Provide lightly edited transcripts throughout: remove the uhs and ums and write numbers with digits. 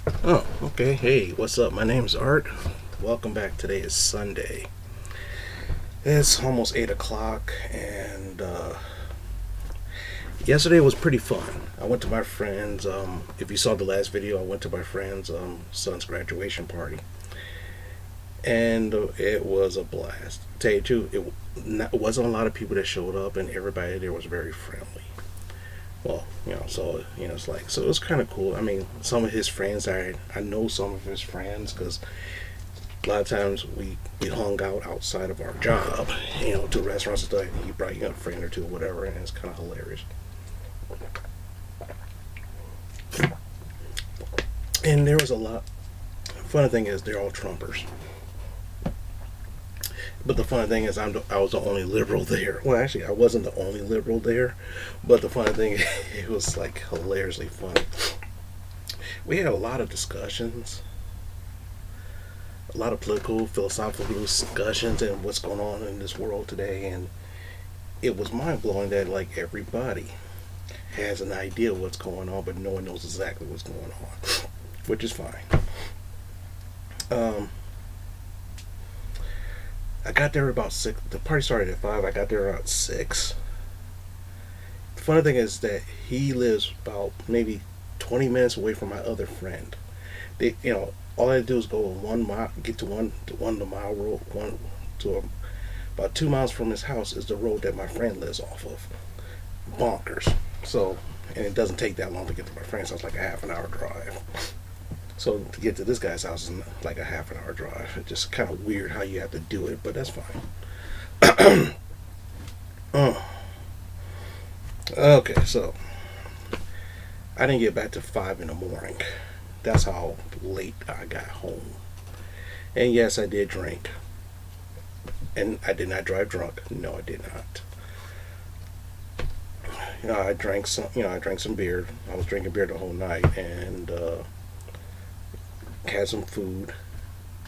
Oh, okay. Hey, what's up? My name's Art. Welcome back. Today is Sunday. It's almost 8 o'clock, and yesterday was pretty fun. I went to my friend's, if you saw the last video, I went to my friend's son's graduation party, and it was a blast. Tell you the truth, it wasn't a lot of people that showed up, and everybody there was very friendly. Well, it's like, so it was kind of cool. I mean, some of his friends, I know some of his friends because a lot of times we hung out outside of our job, to restaurants and stuff. He brought a friend or two, or whatever, and it's kind of hilarious. And there was a lot. Funny thing is, they're all Trumpers. But the funny thing is, I was the only liberal there. Well, actually, I wasn't the only liberal there. But the funny thing, it was like hilariously funny. We had a lot of discussions, a lot of political, philosophical discussions, and what's going on in this world today. And it was mind blowing that like everybody has an idea of what's going on, but no one knows exactly what's going on, which is fine. Um, I got there about 6. The party started at 5. I got there around 6. The funny thing is that he lives about maybe 20 minutes away from my other friend. All I had to do is go 1 mile, get to mile road, about 2 miles from his house is the road that my friend lives off of. Bonkers. So, and it doesn't take that long to get to my friend's house, like a half an hour drive. So to get to this guy's house is like a half an hour drive. It's just kind of weird how you have to do it, but that's fine. Oh, okay, so I didn't get back to 5 in the morning. That's how late I got home. And yes, I did drink. And I did not drive drunk. No, I did not. I drank some. I drank some beer. I was drinking beer the whole night, and had some food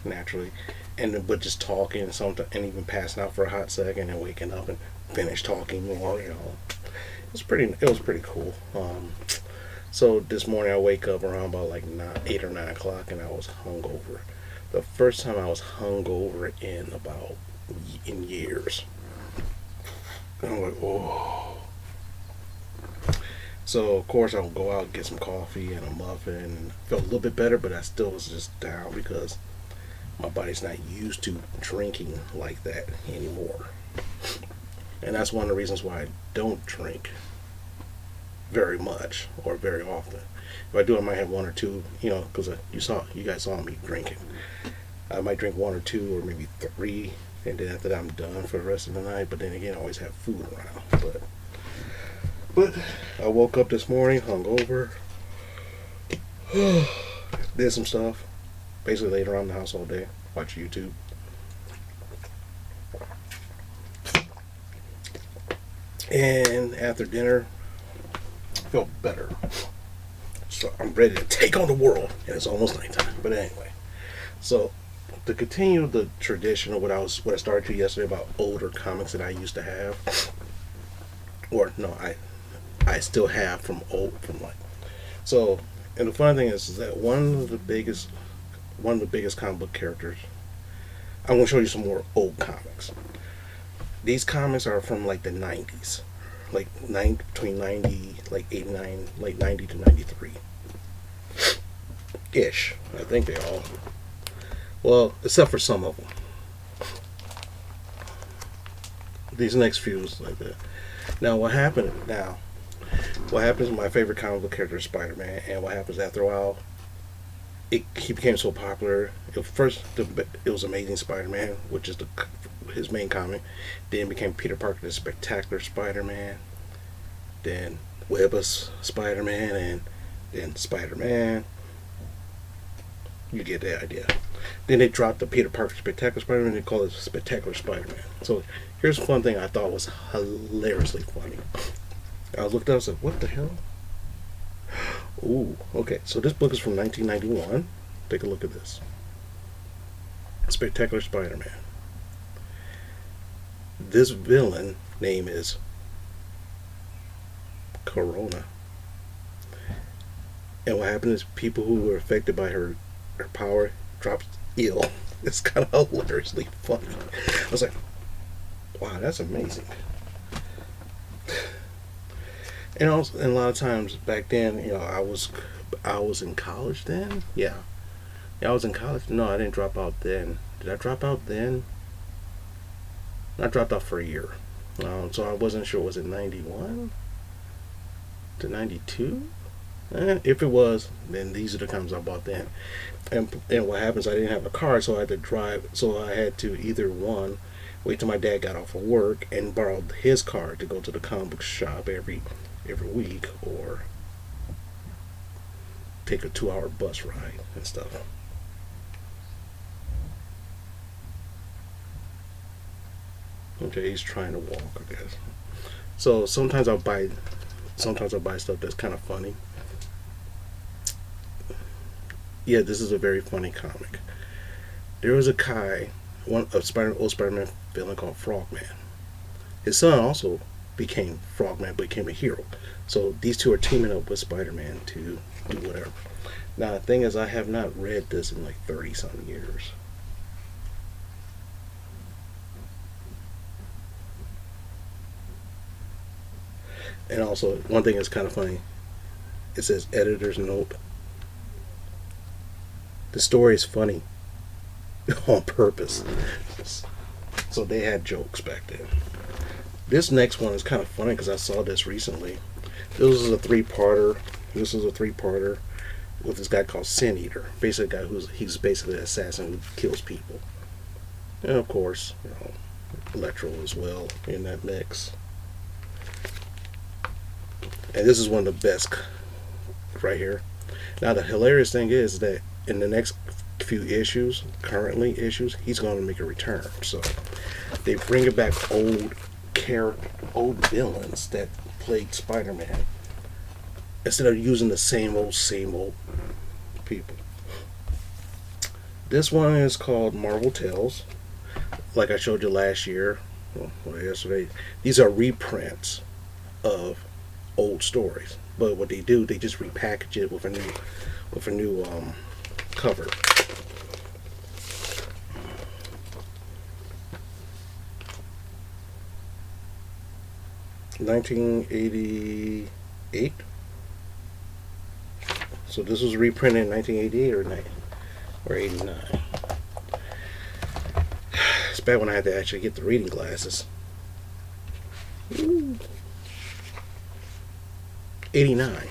naturally, and but just talking and something, and even passing out for a hot second, and waking up and finish talking more. It was pretty cool. So this morning I wake up around about like 8 or 9 o'clock, and I was hungover. The first time I was hungover in years. And I'm like, oh. So of course I'll go out and get some coffee and a muffin. And felt a little bit better, but I still was just down because my body's not used to drinking like that anymore. And that's one of the reasons why I don't drink very much or very often. If I do, I might have one or two, because you guys saw me drinking. I might drink one or two or maybe three, and then after that I'm done for the rest of the night. But then again, I always have food around. But I woke up this morning hungover, did some stuff, basically laid around the house all day, watch YouTube. And after dinner, felt better. So I'm ready to take on the world. And it's almost nighttime. But anyway, so to continue the tradition of what I started to yesterday about older comics that I used to have, or no, I still have from like, so. And the funny thing is that one of the biggest comic book characters. I'm gonna show you some more old comics. These comics are from like the 90s, like between 90, like 89, late 90 to 93 ish. I think they all. Well, except for some of them. These next few is like that. Now, what happened? Now, what happens? My favorite comic book character is Spider-Man, and what happens after a while? He became so popular. It was Amazing Spider-Man, which is his main comic. Then it became Peter Parker, the Spectacular Spider-Man. Then Web of Spider-Man, and then Spider-Man. You get the idea. Then they dropped the Peter Parker Spectacular Spider-Man and they called it Spectacular Spider-Man. So here's one thing I thought was hilariously funny. I looked up and said, what the hell? Ooh, okay. So this book is from 1991. Take a look at this. Spectacular Spider-Man. This villain name is Corona. And what happened is people who were affected by her power dropped ill. It's kind of hilariously funny. I was like, wow, that's amazing. And also, and a lot of times back then, I was in college then. Yeah, I was in college. No, I didn't drop out then. Did I drop out then? I dropped out for a year. So I wasn't sure. Was it 91 to 92? If it was, then these are the times I bought then. And what happens? I didn't have a car, so I had to drive. So I had to either one, wait till my dad got off of work and borrowed his car to go to the comic book shop every week, or take a 2 hour bus ride and stuff. Okay, he's trying to walk, I guess. So sometimes I'll buy stuff that's kind of funny. Yeah, this is a very funny comic. There was a guy, one of old Spider-Man villain called Frogman. His son also became Frogman, became a hero. So these two are teaming up with Spider-Man to do whatever. Now the thing is, I have not read this in like 30 some years. And also, one thing that's kind of funny, it says editor's note. The story is funny on purpose. So they had jokes back then. This next one is kind of funny because I saw this recently. This is a three-parter. This is a three-parter with this guy called Sin Eater. Basically, a guy he's basically an assassin who kills people. And of course, Electro as well in that mix. And this is one of the best right here. Now the hilarious thing is that in the next few issues, currently issues, he's going to make a return. So they bring it back old villains that played Spider-Man, instead of using the same old people. This one is called Marvel Tales. Like I showed you last year, well yesterday, these are reprints of old stories. But what they do, they just repackage it with a new cover. (1988). So this was reprinted in 1988 or 89. It's bad when I had to actually get the reading glasses. Ooh. 89.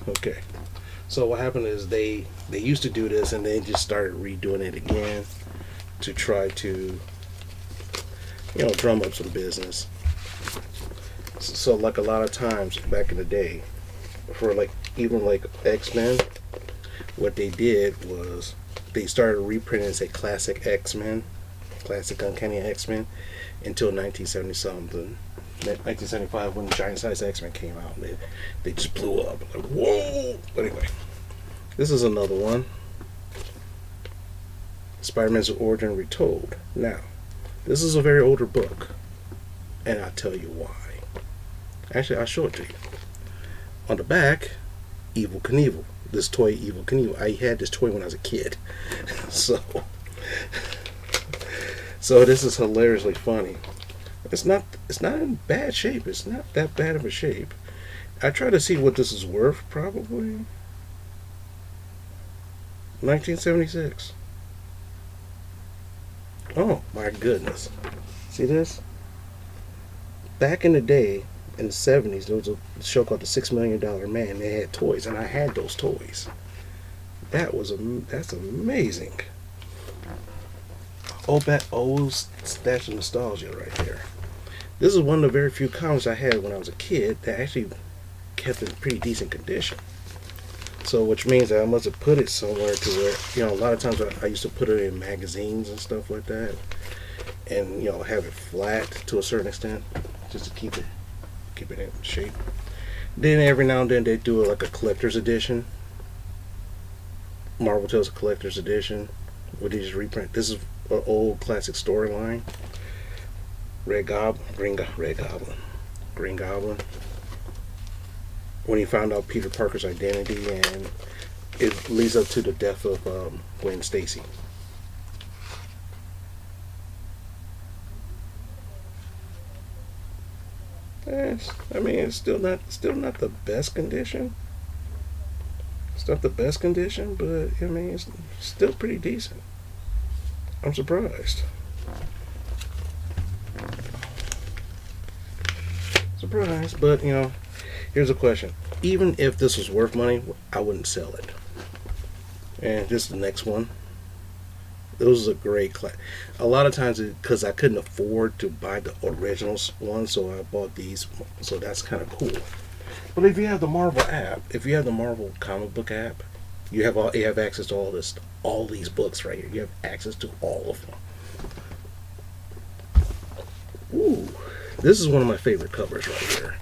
Okay. So what happened is they used to do this and they just started redoing it again to try to drum up some business. So like a lot of times back in the day, for even X-Men, what they did was they started reprinting, say, classic X-Men, classic Uncanny X-Men, until 1970 something. 1975 when Giant Size X-Men came out. They just blew up. Like, whoa! But anyway, this is another one. Spider-Man's Origin Retold. Now, this is a very older book, and I'll tell you why. Actually, I'll show it to you. On the back, Evel Knievel. This toy, Evel Knievel. I had this toy when I was a kid. So this is hilariously funny. It's not in bad shape. It's not that bad of a shape. I try to see what this is worth, probably 1976. Oh my goodness. See this? Back in the day, in the 70s, there was a show called The $6 Million Man. They had toys, and I had those toys. That's amazing. Old stash of nostalgia right there. This is one of the very few comics I had when I was a kid that actually kept in pretty decent condition. So, which means that I must have put it somewhere to where, a lot of times I used to put it in magazines and stuff like that, and have it flat to a certain extent, just to keep it in shape. Then every now and then they do like a collector's edition. Marvel Tales a collector's edition, where they just reprint. This is an old classic storyline. Green Goblin. when he found out Peter Parker's identity, and it leads up to the death of Gwen Stacy. I mean, it's still not the best condition. It's not the best condition, but I mean, it's still pretty decent. I'm surprised. Surprised, but here's a question. Even if this was worth money, I wouldn't sell it. And this is the next one. This was a great class. A lot of times, because I couldn't afford to buy the original one, so I bought these. So that's kind of cool. But if you have the Marvel app, if you have the Marvel comic book app, you have access to all these books right here. You have access to all of them. Ooh, this is one of my favorite covers right here.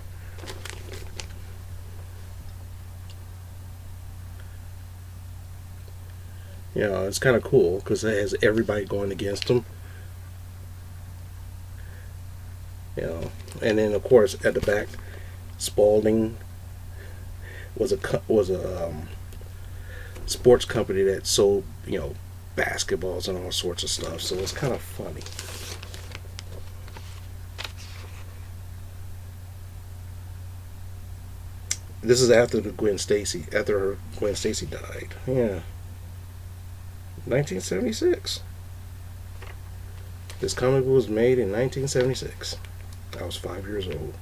It's kind of cool because it has everybody going against them. And then of course at the back, Spalding was a sports company that sold basketballs and all sorts of stuff. So it's kind of funny. This is after Gwen Stacy died. Yeah, 1976. This comic book was made in 1976. I was 5 years old.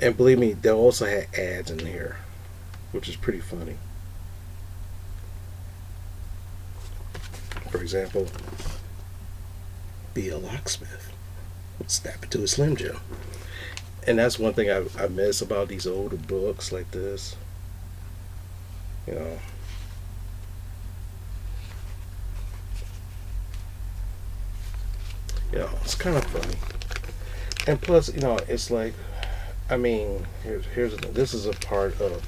And believe me, they also had ads in here, which is pretty funny. For example, be a locksmith. Snap it to a Slim Jim. And that's one thing I miss about these older books like this. You know. It's kind of funny. And plus, it's like, I mean, this is a part of,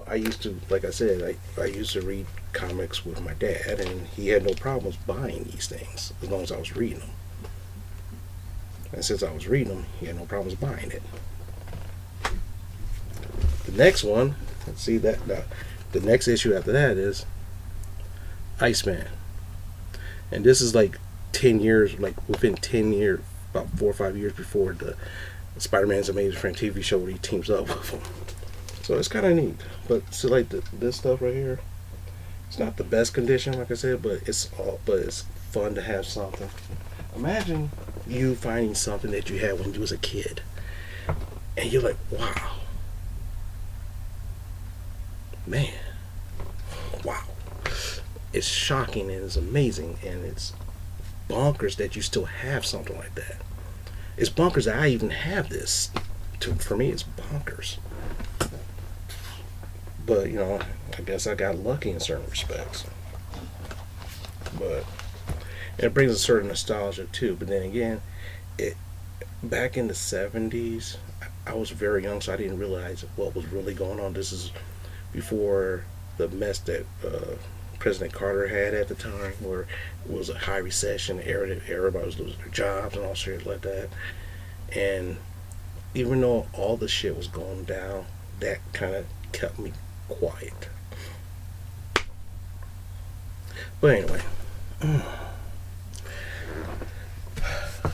I used to, like I said, I used to read comics with my dad, and he had no problems buying these things as long as I was reading them. And since I was reading them, he had no problems buying it. The next one, let's see that now. The next issue after that is Iceman, and this is like 10 years, like within 10 years, about 4 or 5 years before the Spider-Man's Amazing Friend TV show where he teams up with him. So it's kind of neat. But see, like this stuff right here, it's not the best condition, like I said, but it's fun to have something. Imagine you finding something that you had when you was a kid, and you're like, wow, man, wow. It's shocking and it's amazing and it's bonkers that you still have something like that. It's bonkers that I even have this. For me, it's bonkers. But I guess I got lucky in certain respects. But it brings a certain nostalgia too. But then again, back in the 70s, I was very young, so I didn't realize what was really going on. This is before the mess that President Carter had at the time, where it was a high recession, everybody was losing their jobs and all shit like that. And even though all the shit was going down, that kind of kept me quiet. But anyway,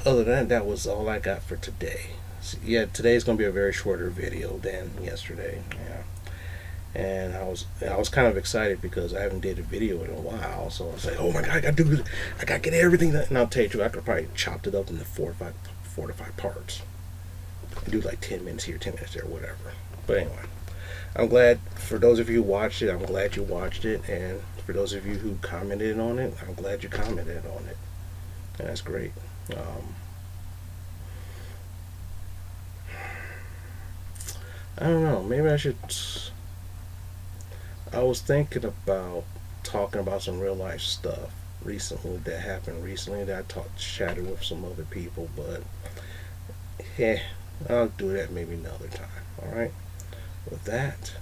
other than that, that was all I got for today. So, yeah, today's gonna be a very shorter video than yesterday. Yeah. And I was kind of excited because I haven't did a video in a while, so I was like, oh my god, I gotta get everything that, and I'll tell you, I could probably chopped it up into four to five parts and do like 10 minutes here, 10 minutes there, whatever. But anyway, I'm glad for those of you who watched it. I'm glad you watched it, and for those of you who commented on it, I'm glad you commented on it, and that's great. I don't know, maybe I should. I was thinking about talking about some real life stuff that happened recently that I chatted with some other people, but yeah, I'll do that maybe another time. Alright? With that,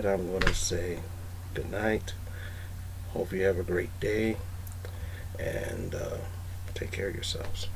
I'm going to say good night. Hope you have a great day, and Take care of yourselves.